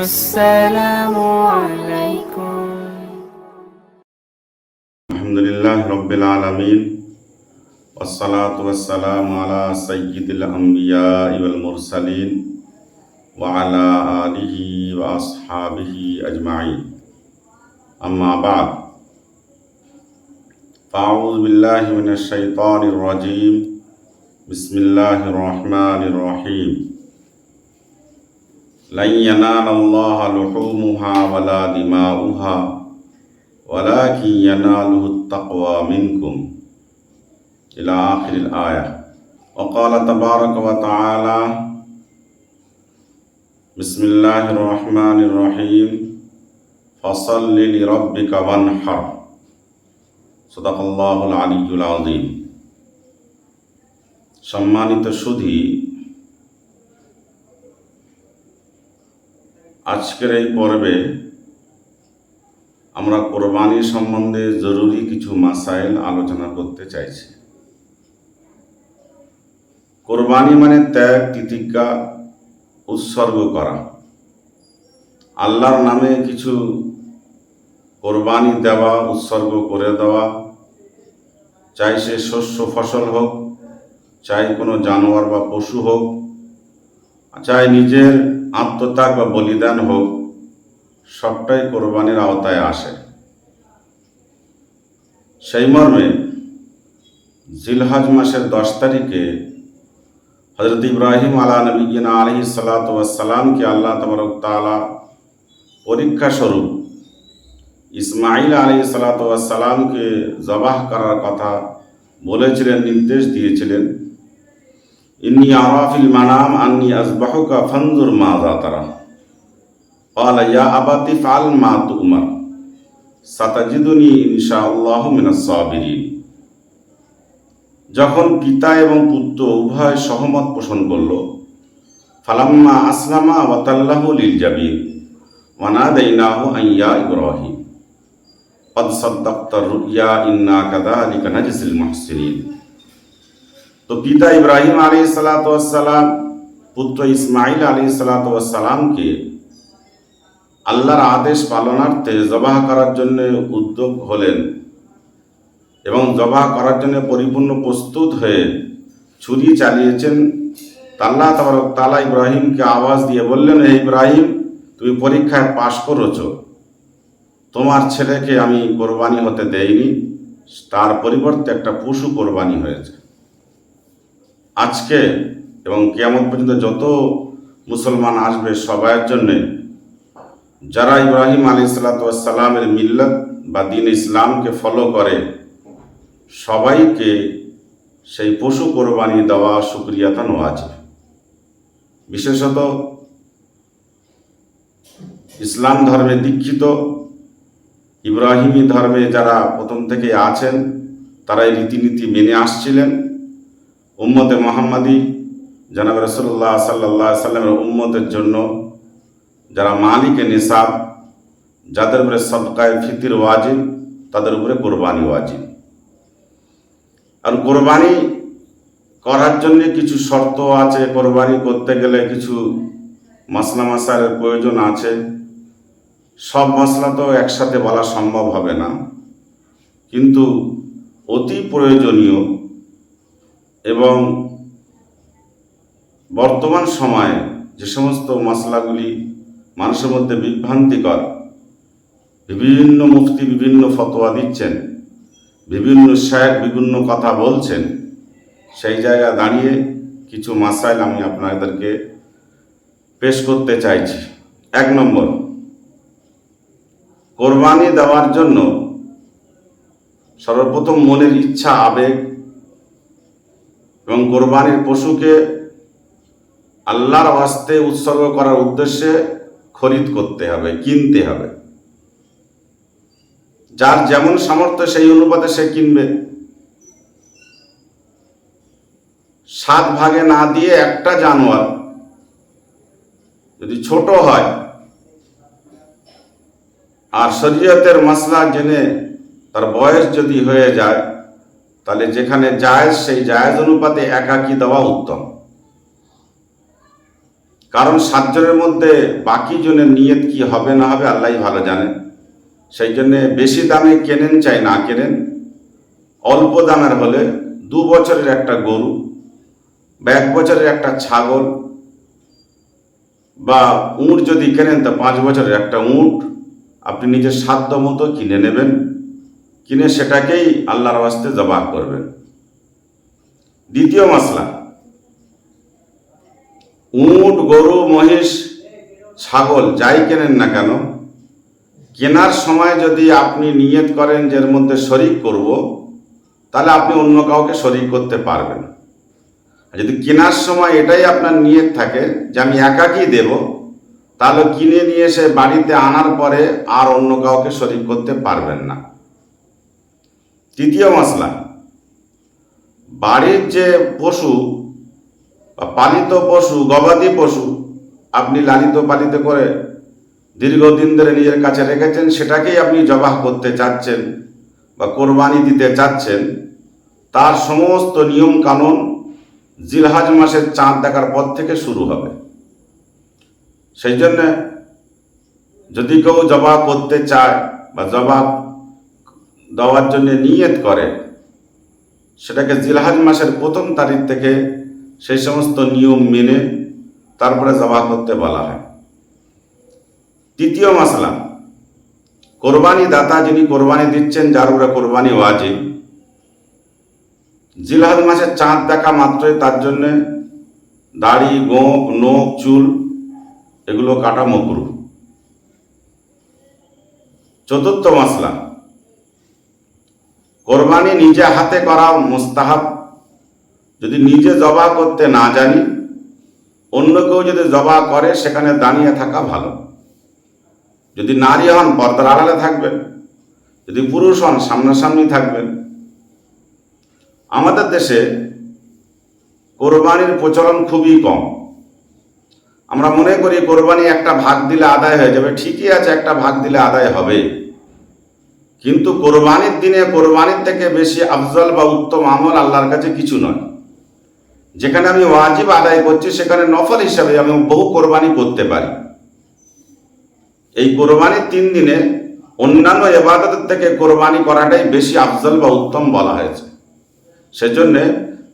আসসালামু আলাইকুম। আলহামদুলিল্লাহ রাব্বিল আলামিন ওয়াসসালাতু ওয়াসসালামু আলা সাইয়্যিদিল আমবিয়া ওয়াল মুরসালিন ওয়া আলা আলিহি ওয়া আসহাবিহি আজমাইন। আম্মা বা'দ, ফাআউযু বিল্লাহি মিনাশ শাইতানির রাজীম। বিসমিল্লাহির রহমানির রহিম। লান ইয়ানালাল্লাহা লুহুমুহা ওয়ালা দিমাউহা ওয়ালাকিন ইয়ানালুহুত তাকওয়া মিনকুম ইলা আখিরিল আয়াহ। ওয়া ক্বালা তাবারাকা ওয়া তাআলা বিসমিল্লাহির রহমানির রহিম ফাসাল্লি লিরাব্বিকা ওয়ানহার। সাদাকাল্লাহুল আলিয়্যুল আযীম। সম্মানিত সুধী, আজকের এই পর্বে আমরা কোরবানি সম্বন্ধে জরুরি কিছু মাসাইল আলোচনা করতে চাইছি। কোরবানি মানে ত্যাগ, তিতিক্ষা, উৎসর্গ করা। আল্লাহর নামে কিছু কোরবানি দেওয়া, উৎসর্গ করে দেওয়া, চাই সে শস্য ফসল হোক, চাই কোনো জানোয়ার বা পশু হোক, চাই নিজের আত্মত্যাগ বা বলিদান হোক, সবটাই কোরবানির আওতায় আসে। সেই মর্মে জিলহজ মাসের 10 তারিখে হযরত ইব্রাহিম আলা নবিয়িনা আলাইহিস সালাতু ওয়াস সালামকে আল্লাহ তাবারক তাআলা পরীক্ষা স্বরূপ ইসমাঈল আলাইহিস সালাতু ওয়াস সালামকে জবাহ করার কথা বলেছিলেন, নির্দেশ দিয়েছিলেন। ইন্নী আরা ফিল মানাম আন্নী আযবাহুকা ফানজুর মাযা তারা। ক্বালা ইয়া আবাতি ফাআল মা তু'মার সাতাজিদুনি ইনশাআল্লাহু মিনাস সাবিরিন। যখন পিতা এবং পুত্র উভয় সহমত পোষণ করল, ফালাম্মা আসলামা ওয়া তাল্লাহু লিল জাবিন ওয়া নাদাইনাহু আন ইয়া ইব্রাহিম ক্বাদ সাদ্দাকতা রুইয়া ইন্না কাযালিকা নাজজিল মুহসিনিন। তো পিতা ইব্রাহিম আলাইহিস সালাতু ওয়াস সালাম পুত্র ইসমাঈল আলাইহিস সালাতু ওয়াস সালামকে আল্লাহর আদেশ পালনার্থে জবাহ করার জন্য উদ্যোগ হলেন এবং জবাহ করার জন্য পরিপূর্ণ প্রস্তুত হয়ে ছুরি চালিয়েছেন। আল্লাহ তাবারক তাআলা ইব্রাহিমকে আওয়াজ দিয়ে বললেন, হে ইব্রাহিম, তুমি পরীক্ষায় পাশ করেছ, তোমার ছেলেকে আমি কোরবানি হতে দেইনি, তার পরিবর্তে একটা পশু কোরবানি হয়েছে। আজকে এবং কিয়ামত পর্যন্ত যত মুসলমান আসবে সবার জন্যে, যারা ইব্রাহিম আলাইহিস সালাতু ওয়াস সালামের মিল্লাত বা দ্বীন ইসলামকে ফলো করে, সবাইকে সেই পশু কোরবানি দেওয়া শুকরিয়াতান ওয়াজিব। বিশেষত ইসলাম ধর্মে দীক্ষিত, ইব্রাহিমী ধর্মে যারা প্রথম থেকে আছেন, তারা এই রীতিনীতি মেনে আসছিলেন। উম্মতে মুহাম্মাদি জনাব রাসূলুল্লাহ সাল্লাল্লাহু আলাইহি সাল্লামের উম্মতের জন্য যারা মালিকে নিসাব, যাদের উপরে সদকায়ে ফিতর ওয়াজিব, তাদের উপরে কোরবানি ওয়াজিব। আর কোরবানি করার জন্য কিছু শর্ত আছে, কোরবানি করতে গেলে কিছু মাসলা মাসাইলের প্রয়োজন আছে। সব মাসলা তো একসাথে বলা সম্ভব হবে না, কিন্তু অতি প্রয়োজনীয় এবং বর্তমান সময়ে যে সমস্ত মাসলাগুলি মানুষের মধ্যে বিভ্রান্তিকর, বিভিন্ন মুফতি বিভিন্ন ফতোয়া দিচ্ছেন, বিভিন্ন শায়েখ বিভিন্ন কথা বলছেন, সেই জায়গায় দাঁড়িয়ে কিছু মাসাইল আমি আপনাদেরকে পেশ করতে চাইছি। 1 নম্বর, কোরবানি দেওয়ার জন্য সর্বপ্রথম মনের ইচ্ছা, আবেগ এবং কোরবানির পশুকে আল্লাহর ওয়াস্তে উৎসর্গ করার উদ্দেশ্যে খরিদ করতে হবে, কিনতে হবে। যার যেমন সামর্থ্য সেই অনুপাতে সে কিনবে। 7 ভাগে না দিয়ে একটা জানোয়ার যদি ছোট হয় আর শরীয়তের মাসলা জেনে তার বয়স যদি হয়ে যায়, তাহলে যেখানে জায়েজ সেই জায়েজ অনুপাতে একাকি দেওয়া উত্তম। কারণ 7 জনের মধ্যে বাকি জনের নিয়ত কি হবে না হবে আল্লাহই ভালো জানেন। সেই জন্যে বেশি দামে কেনেন চাই না কেনেন, অল্প দামের হলে 2 বছরের একটা গরু বা 1 বছরের একটা ছাগল বা উট যদি কেনেন তো 5 বছরের একটা উট আপনি নিজের সাধ্য মতো কিনে নেবেন, কিনে সেটাকেই আল্লাহর ওয়াস্তে জবাহ করবেন। দ্বিতীয় মাসলা, উট, গরু, মহিষ, ছাগল যাই কেনেন না কেন, কেনার সময় যদি আপনি নিয়ত করেন যে এর মধ্যে শরিক করব, তাহলে আপনি অন্য কাউকে শরিক করতে পারবেন। আর যদি কেনার সময় এটাই আপনার নিয়ত থাকে যে আমি একাকই দেব, তাহলে কিনে নিয়ে এসে বাড়িতে আনার পরে আর অন্য কাউকে শরিক করতে পারবেন না। তৃতীয় মাসলা, বাড়ির যে পশু বা পালিত পশু, গবাদি পশু আপনি লালিত পালিত করে দীর্ঘদিন ধরে নিজের কাছে রেখেছেন, সেটাকেই আপনি জবাহ করতে চাচ্ছেন বা কোরবানি দিতে চাচ্ছেন, তার সমস্ত নিয়ম কানুন জিলহজ মাসের চাঁদ দেখার পর থেকে শুরু হবে। সেই জন্য যদি কেউ জবাহ করতে চায় বা জবাহ দেওয়ার জন্য নিয়ত করে, সেটাকে জিলহজ মাসের 1ম তারিখ থেকে সেই সমস্ত নিয়ম মেনে তারপরে জবাহ করতে বলা হয়। তৃতীয় মাসলা, কোরবানি দাতা যিনি কোরবানি দিচ্ছেন, যার উপরে কোরবানি ওয়াজিব, জিলহজ মাসের চাঁদ দেখা মাত্রই তার জন্য দাড়ি, গোঁফ, নখ, চুল এগুলো কাটা মাকরুহ। চতুর্থ মাসলা, কোরবানি নিজে হাতে করা মুস্তাহাব। যদি নিজে জবাহ করতে না জানি, অন্য কেউ যদি জবাহ করে সেখানে দাঁড়িয়ে থাকা ভালো। যদি নারী হন পর্দার আড়ালে থাকবেন, যদি পুরুষ হন সামনাসামনি থাকবেন। আমাদের দেশে কোরবানির প্রচলন খুবই কম। আমরা মনে করি কোরবানি একটা ভাগ দিলে আদায় হয়ে যাবে। ঠিকই আছে, একটা ভাগ দিলে আদায় হবে, কিন্তু কোরবানির দিনে কোরবানির থেকে বেশি আফজল বা উত্তম আমল আল্লাহর কাছে কিছু নয়। যেখানে আমি ওয়াজিব আদায় করছি, সেখানে নফল হিসাবে আমি বহু কোরবানি করতে পারি। এই কোরবানির 3 দিনে অন্যান্য ইবাদতের থেকে কোরবানি করাটাই বেশি আফজল বা উত্তম বলা হয়েছে। সেজন্যে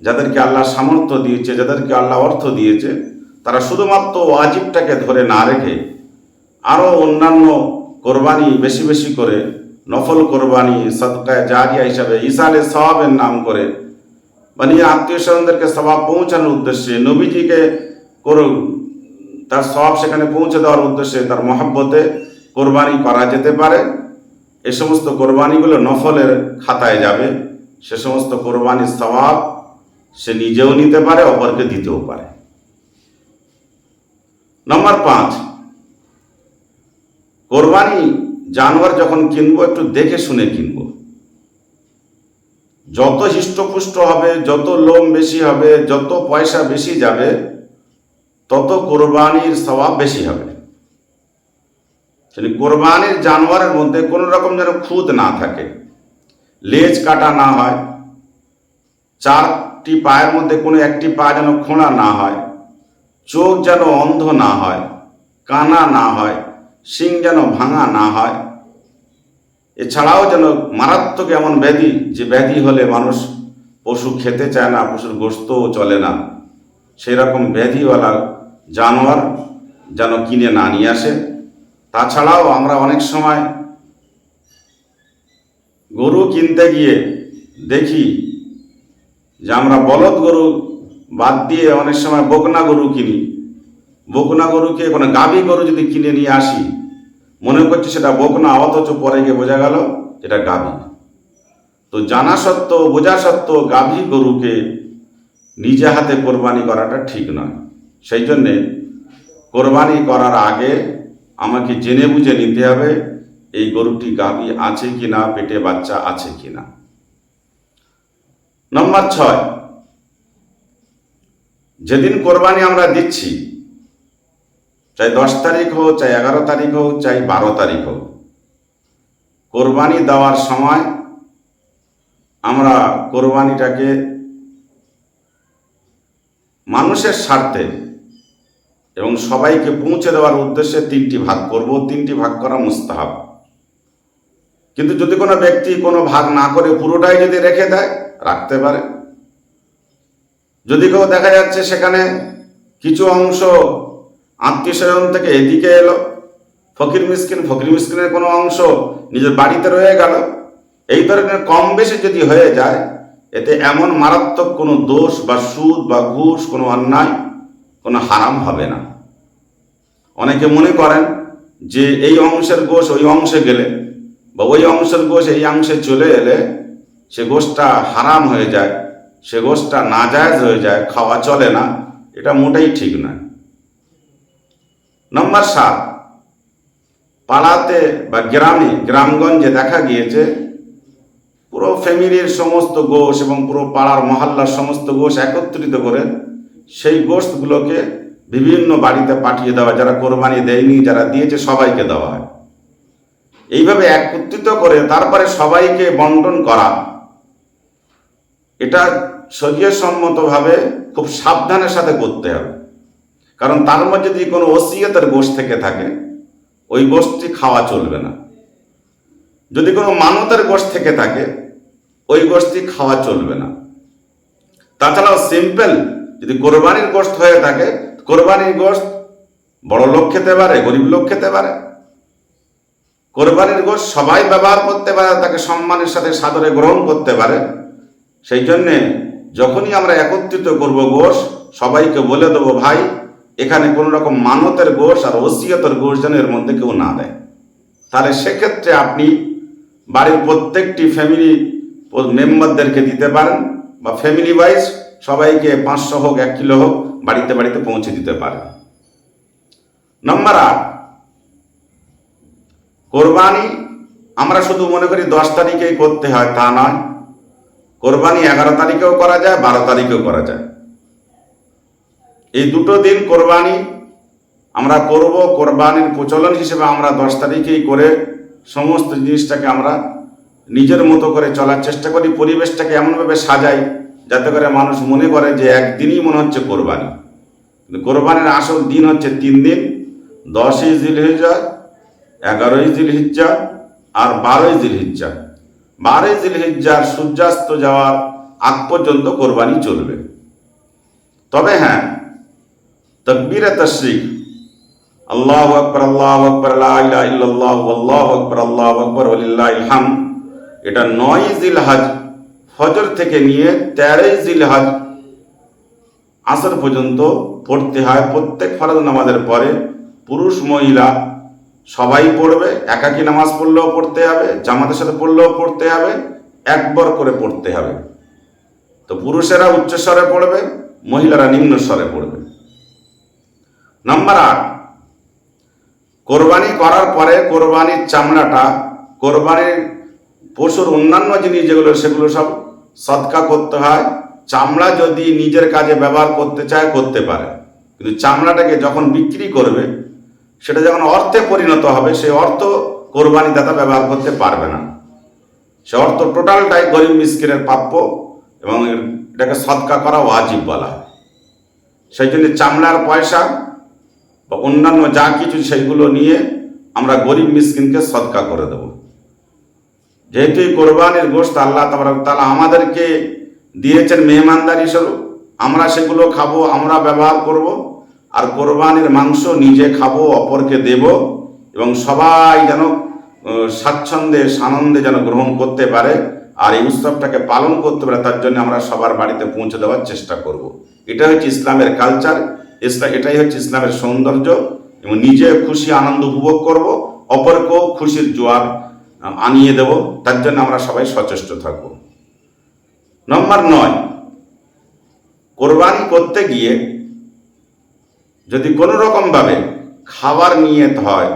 যাদেরকে আল্লাহ সামর্থ্য দিয়েছে, যাদেরকে আল্লাহ অর্থ দিয়েছে, তারা শুধুমাত্র ওয়াজিবটাকে ধরে না রেখে আরও অন্যান্য কোরবানি বেশি বেশি করে, নফল কোরবানি, সদকায়ে জারিয়া হিসাবে, ইসালে সওয়াবের নাম করে, মানে আত্মীয় স্বজনদেরকে সওয়াব পৌঁছানোর উদ্দেশ্যে, নবীজিকে তার সওয়াব সেখানে পৌঁছে দেওয়ার উদ্দেশ্যে, তার মহব্বতে কোরবানি করা যেতে পারে। এ সমস্ত কোরবানিগুলো নফলের খাতায় যাবে। সে সমস্ত কোরবানির সওয়াব সে নিজেও নিতে পারে, অপরকে দিতেও পারে। নম্বর 5, কোরবানি জানোয়ার যখন কিনবো একটু দেখে শুনে কিনবো। যত হৃষ্টপুষ্ট হবে, যত লোম বেশি হবে, যত পয়সা বেশি যাবে, তত কোরবানির সওয়াব বেশি হবে। কোরবানির জানোয়ারের মধ্যে কোনো রকম যেন খুঁত না থাকে, লেজ কাটা না হয়, 4টি পায়ের মধ্যে কোনো একটি পা যেন খোঁড়া না হয়, চোখ যেন অন্ধ না হয়, কানা না হয়, শিং যেন ভাঙা না হয়। এছাড়াও যেন মারাত্মক এমন ব্যাধি, যে ব্যাধি হলে মানুষ পশু খেতে চায় না, পশুর গোশতও চলে না, সেই রকম ব্যাধিওয়ালা জানোয়ার যেন কিনে না নিয়ে আসে। তাছাড়াও আমরা অনেক সময় গরু কিনতে গিয়ে দেখি যে আমরা বলদ গরু বাদ দিয়ে অনেক সময় বকনা গরু কিনি। বকনা গরুকে কোনো গাভী গরু যদি কিনে নিয়ে আসি, মনে করছি সেটা বকনা, অথচ পরে গিয়ে বোঝা গেল এটা গাভী। তো জানা সত্ত্বেও, বোঝা সত্ত্বেও গাভী গরুকে নিজে হাতে কোরবানি করাটা ঠিক নয়। সেই জন্যে কোরবানি করার আগে আমাকে জেনে বুঝে নিতে হবে এই গরুটি গাভী আছে কিনা, পেটে বাচ্চা আছে কিনা। নম্বর 6, যেদিন কোরবানি আমরা দিচ্ছি, চাই 10 তারিখ হোক, চাই 11 তারিখ হোক, চাই 12 তারিখ হোক, কোরবানি দেওয়ার সময় আমরা কোরবানিটাকে মানুষের স্বার্থে এবং সবাইকে পৌঁছে দেওয়ার উদ্দেশ্যে 3টি ভাগ করব। 3টি ভাগ করা মুস্তাহাব। কিন্তু যদি কোনো ব্যক্তি কোনো ভাগ না করে পুরোটাই যদি রেখে দেয়, রাখতে পারে। যদি কেউ দেখা যাচ্ছে সেখানে কিছু অংশ আত্মীয় স্বজন থেকে এদিকে এলো, ফকির মিসকিনের কোনো অংশ নিজের বাড়িতে রয়ে গেল, এই ধরনের কম বেশি যদি হয়ে যায়, এতে এমন মারাত্মক কোনো দোষ বা সুদ বা ঘুষ, কোনো অন্যায়, কোনো হারাম হবে না। অনেকে মনে করেন যে এই অংশের গোশ ওই অংশে গেলে বা ওই অংশের গোশ এই অংশে চলে এলে সে গোশটা হারাম হয়ে যায়, সে গোশটা নাজায়েজ হয়ে যায়, খাওয়া চলে না। এটা মোটেই ঠিক নয়। নম্বর 7, পাড়াতে বা গ্রামগঞ্জে দেখা গিয়েছে পুরো ফ্যামিলির সমস্ত গোশ এবং পুরো পাড়ার মহল্লার সমস্ত গোশ একত্রিত করে সেই গোশগুলোকে বিভিন্ন বাড়িতে পাঠিয়ে দেওয়া, যারা কোরবানি দেয়নি, যারা দিয়েছে সবাইকে দেওয়া হয়। এইভাবে একত্রিত করে তারপরে সবাইকে বন্টন করা, এটা শরীয়তসম্মতভাবে খুব সাবধানের সাথে করতে হবে। কারণ তার মধ্যে যদি কোনো ওসিয়তের গোশ থেকে থাকে, ওই গোশটি খাওয়া চলবে না। যদি কোনো মানতের গোশ থেকে থাকে, ওই গোশটি খাওয়া চলবে না। তাছাড়াও সিম্পল যদি কোরবানির গোশত হয়ে থাকে, কোরবানির গোশত বড় লোক খেতে পারে, গরিব লোক খেতে পারে। কোরবানির গোশত সবাই ব্যবহার করতে পারে, তাকে সম্মানের সাথে সাদরে গ্রহণ করতে পারে। সেই জন্যে যখনই আমরা একত্রিত করব গোশ, সবাইকে বলে দেবো, ভাই এখানে কোনো রকম মানতের গোশ আর ওসিয়তের গোশ যেন এর মধ্যে কেউ না দেয়। তাহলে সেক্ষেত্রে আপনি বাড়ির প্রত্যেকটি ফ্যামিলি মেম্বারদেরকে দিতে পারেন, বা ফ্যামিলি ওয়াইজ সবাইকে 500 হোক 1 কিলো হোক বাড়িতে বাড়িতে পৌঁছে দিতে পারেন। নম্বর 8, কোরবানি আমরা শুধু মনে করি 10 তারিখেই করতে হয়, তা নয়। কোরবানি 11 তারিখেও করা যায়, 12 তারিখেও করা যায়। এই দুটো দিন কোরবানি আমরা করব। কোরবানির প্রচলন হিসেবে আমরা 10 তারিখেই করে সমস্ত জিনিসটাকে আমরা নিজের মতো করে চলার চেষ্টা করি, পরিবেশটাকে এমনভাবে সাজাই যাতে করে মানুষ মনে করে যে একদিনই মনে হচ্ছে কোরবানি। কিন্তু কোরবানির আসল দিন হচ্ছে 3 দিন, 10ই জিলহিজ্জা, 11ই জিলহিজ্জা আর 12ই জিলহিজ্জা। 12ই জিলহিজ্জার সূর্যাস্ত যাওয়ার আগ পর্যন্ত কোরবানি চলবে। তবে হ্যাঁ, তাকবীরে তাশরিক, আল্লাহু আকবার, আল্লাহু আকবার, লা ইলাহা ইল্লাল্লাহ, আল্লাহু আকবার, আল্লাহু আকবার, ওয়ালিল্লাহিল হামদ, এটা 9ই জিলহজ ফজর থেকে নিয়ে 13ই জিলহজ আসর পর্যন্ত পড়তে হয়। প্রত্যেক ফরজ নামাজের পরে পুরুষ মহিলা সবাই পড়বে। একাকী নামাজ পড়লেও পড়তে হবে, জামাতের সাথে পড়লেও পড়তে হবে, একবার করে পড়তে হবে। তো পুরুষেরা উচ্চ স্বরে পড়বে, মহিলারা নিম্ন স্বরে পড়বে। নম্বর 8, কোরবানি করার পরে কোরবানির চামড়াটা, কোরবানির পশুর অন্যান্য জিনিস যেগুলো, সেগুলো সব সদকা করতে হয়। চামড়া যদি নিজের কাজে ব্যবহার করতে চায় করতে পারে, কিন্তু চামড়াটাকে যখন বিক্রি করবে, সেটা যখন অর্থে পরিণত হবে, সেই অর্থ কোরবানি দাতা ব্যবহার করতে পারবে না। সে অর্থ টোটালটাই গরিব মিসকিনের প্রাপ্য এবং এটাকে সদকা করা ওয়াজিব বলা হয়। সেই জন্য চামড়ার পয়সা বা অন্যান্য যা কিছু সেইগুলো নিয়ে আমরা গরিব মিসকিনকে সদকা করে দেব। যেহেতু এই কোরবানির গোশত আল্লাহ তাআলা আমাদেরকে দিয়েছেন মেহমানদারি স্বরূপ, আমরা সেগুলো খাবো, আমরা ব্যবহার করব। আর কোরবানির মাংস নিজে খাবো, অপরকে দেব, এবং সবাই যেন স্বাচ্ছন্দ্যে সানন্দে যেন গ্রহণ করতে পারে আর এই উৎসবটাকে পালন করতে পারে, তার জন্য আমরা সবার বাড়িতে পৌঁছে দেওয়ার চেষ্টা করব। এটা হচ্ছে ইসলামের কালচার, এটাই হচ্ছে ইসলামের সৌন্দর্য। এবং নিজে খুশি আনন্দ উপভোগ করব, অপরকেও খুশির জোয়ার আনিয়ে দেব, তার জন্য আমরা সবাই সচেষ্ট থাকব। নম্বর 9, কোরবানি করতে গিয়ে যদি কোনো রকমভাবে খাবার নিয়ত হয়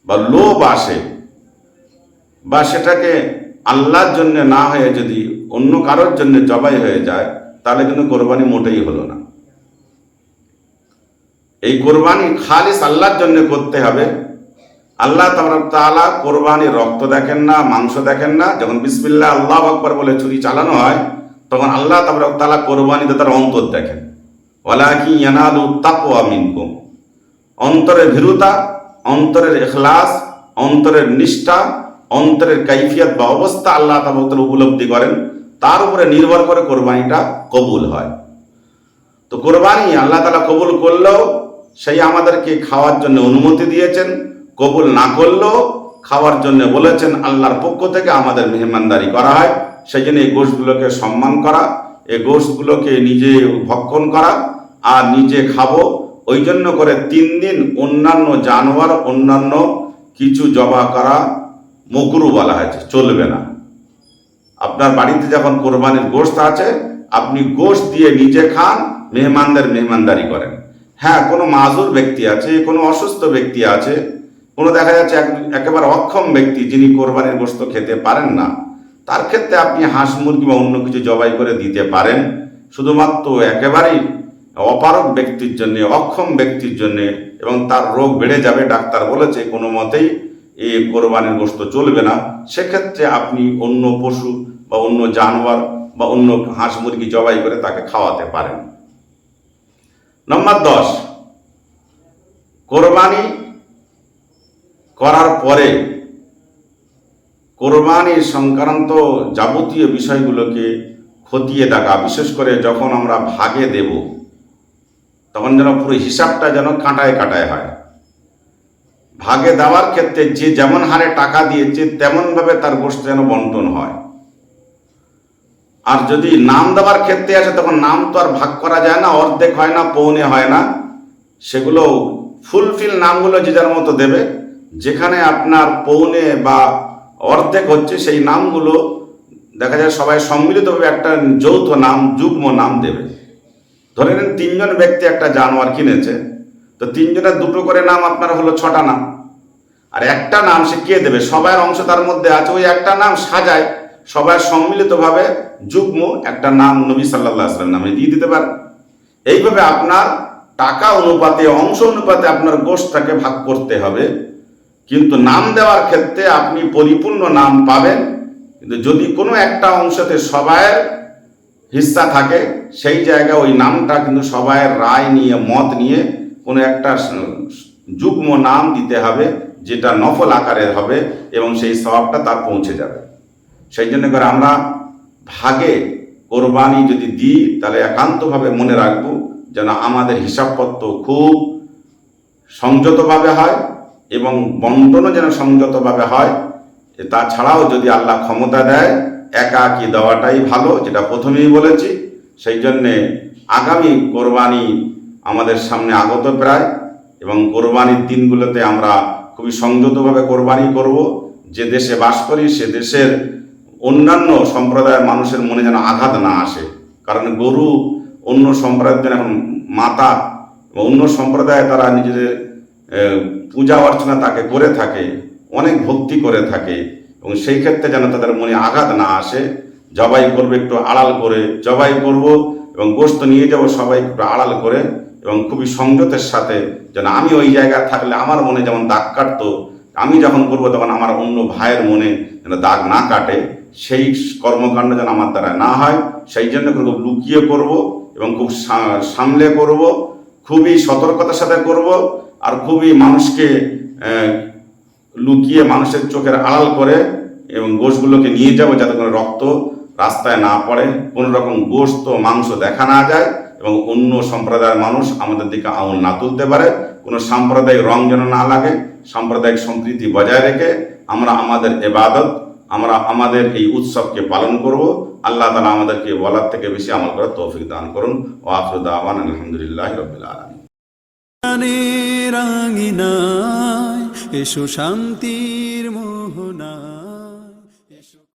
বা লোভ আসে, বা সেটাকে আল্লাহর জন্য না হয়ে যদি অন্য কারোর জন্য জবাই হয়ে যায়, তাহলে কিন্তু কোরবানি মোটেই হলো না। এই কোরবানি খালিস আল্লাহর জন্য করতে হবে। আল্লাহ তাআলা কোরবানির রক্ত দেখেন না, মাংস দেখেন না। যখন বিসমিল্লাহ আল্লাহু আকবার বলে ছুরি চালানো হয়, তখন আল্লাহ তাআলা কোরবানি দাতার অন্তর দেখেন। ওয়ালাকিন ইয়ানালু তাকওয়া মিনকুম, অন্তরের ভীরুতা, অন্তরের ইখলাস, অন্তরের নিষ্ঠা, অন্তরের কাইফিয়ত বা অবস্থা আল্লাহ তাআলা উপলব্ধি করেন, তার উপরে নির্ভর করে কোরবানিটা কবুল হয়। তো কোরবানি আল্লাহ তাআলা কবুল করলেও সেই আমাদেরকে খাওয়ার জন্য অনুমতি দিয়েছেন, কবুল না করলেও খাওয়ার জন্য বলেছেন। আল্লাহর পক্ষ থেকে আমাদের মেহমানদারি করা হয়, সেই জন্য এই গোশগুলোকে সম্মান করা, এই গোশগুলোকে নিজে ভক্ষণ করা আর নিজে খাবো, ওই জন্য করে 3 দিন অন্যান্য জানোয়ার, অন্যান্য কিছু জবাই করা মকরু বলা হয়েছে, চলবে না। আপনার বাড়িতে যখন কোরবানির গোশত আছে, আপনি গোশত দিয়ে নিজে খান, মেহমানদের মেহমানদারি করেন। হ্যাঁ, কোনো মাজুর ব্যক্তি আছে, কোনো অসুস্থ ব্যক্তি আছে, কোনো দেখা যাচ্ছে একেবারে অক্ষম ব্যক্তি যিনি কোরবানির গোশত খেতে পারেন না, তার ক্ষেত্রে আপনি হাঁস মুরগি বা অন্য কিছু জবাই করে দিতে পারেন। শুধুমাত্র একেবারেই অপারগ ব্যক্তির জন্য, অক্ষম ব্যক্তির জন্য, এবং তার রোগ বেড়ে যাবে, ডাক্তার বলেছে কোনো মতেই এই কোরবানির গোশত চলবে না, সেক্ষেত্রে আপনি অন্য পশু বা অন্য জানোয়ার বা অন্য হাঁস মুরগি জবাই করে তাকে খাওয়াতে পারেন। নম্বর 10, কোরবানি করার পরে কোরবানির সংক্রান্ত যাবতীয় বিষয়গুলোকে খতিয়ে দেখা, বিশেষ করে যখন আমরা ভাগে দেব তখন যেন পুরো হিসাবটা যেন কাঁটায় কাঁটায় হয়। ভাগে দেওয়ার ক্ষেত্রে যে যেমন হারে টাকা দিয়েছে তেমনভাবে তার গোশত যেন বন্টন হয়। আর যদি নাম দেওয়ার ক্ষেত্রে আসে তখন নাম তো আর ভাগ করা যায় না, অর্ধেক হয় না, পৌনে হয় না, সেগুলো ফুলফিল নামগুলো যে যার মতো দেবে। যেখানে আপনার পৌনে বা অর্ধেক হচ্ছে সেই নামগুলো দেখা যায় সবাই সম্মিলিতভাবে একটা যৌথ নাম, যুগ্ম নাম দেবে। ধরে নেন 3 জন ব্যক্তি একটা জানোয়ার কিনেছে, তো 3 জনের 2টো করে নাম আপনার হলো 6টা নাম, আর একটা নাম সে কে দেবে? সবার অংশ তার মধ্যে আছে, ওই একটা নাম সাজায় সবাই সম্মিলিতভাবে যুগ্ম একটা নাম নবী সাল্লাল্লাহু আলাইহি ওয়াসাল্লাম নামে দিয়ে দিতে পারে। এইভাবে আপনার টাকা অনুপাতে, অংশ অনুপাতে আপনার গোশতটাকে ভাগ করতে হবে। কিন্তু নাম দেওয়ার ক্ষেত্রে আপনি পরিপূর্ণ নাম পাবেন, কিন্তু যদি কোনো একটা অংশতে সবাইয়ের হিস্সা থাকে, সেই জায়গায় ওই নামটা কিন্তু সবাইয়ের রায় নিয়ে, মত নিয়ে কোনো একটা যুগ্ম নাম দিতে হবে, যেটা নফল আকারের হবে এবং সেই সওয়াবটা তার পৌঁছে যাবে। সেই জন্য করে আমরা ভাগে কোরবানি যদি দিই তাহলে একান্তভাবে মনে রাখবো যেন আমাদের হিসাবপত্র খুব সংযতভাবে হয় এবং বন্টনও যেন সংযতভাবে হয়। তাছাড়াও যদি আল্লাহ ক্ষমতা দেয়, একাকী দেওয়াটাই ভালো, যেটা প্রথমেই বলেছি। সেই জন্যে আগামী কোরবানি আমাদের সামনে আগত প্রায়, এবং কোরবানির দিনগুলোতে আমরা খুবই সংযতভাবে কোরবানি করব। যে দেশে বাস করি সে দেশের অন্যান্য সম্প্রদায়ের মানুষের মনে যেন আঘাত না আসে, কারণ গরু অন্য সম্প্রদায়ের জন্য এখন মাতা, অন্য সম্প্রদায়ে তারা নিজেদের পূজা অর্চনা তাকে করে থাকে, অনেক ভক্তি করে থাকে, এবং সেই ক্ষেত্রে যেন তাদের মনে আঘাত না আসে। জবাই করবে একটু আড়াল করে জবাই করব, এবং গোশত নিয়ে যাব সবাই একটু আড়াল করে এবং খুবই সংযতের সাথে, যেন আমি ওই জায়গায় থাকলে আমার মনে যেমন দাগ কাটতো, আমি যখন করবো তখন আমার অন্য ভাইয়ের মনে যেন দাগ না কাটে, সেই কর্মকাণ্ড যেন আমার দ্বারা না হয়। সেই জন্য খুব লুকিয়ে করব এবং খুব সামলে করব, খুবই সতর্কতার সাথে করব, আর খুবই মানুষকে লুকিয়ে মানুষের চোখের আড়াল করে এবং গোশগুলোকে নিয়ে যাব, যাতে কোনো রক্ত রাস্তায় না পড়ে, কোনো রকম গোশত মাংস দেখা না যায়, এবং অন্য সম্প্রদায়ের মানুষ আমাদের দিকে আঙুল না তুলতে পারে, কোনো সাম্প্রদায়িক রং যেন না লাগে। সাম্প্রদায়িক সম্প্রীতি বজায় রেখে আমরা আমাদের ইবাদত, আমরা আমাদের এই উৎসবকে পালন করব। আল্লাহ তাআলা আমাদেরকে বলার থেকে বেশি আমল করার তৌফিক দান করুন। ওয়া আখিরু দাওয়ানা আলহামদুলিল্লাহি রাব্বিল আলামিন। রাঙিনায় এসো শান্তির মোহনা।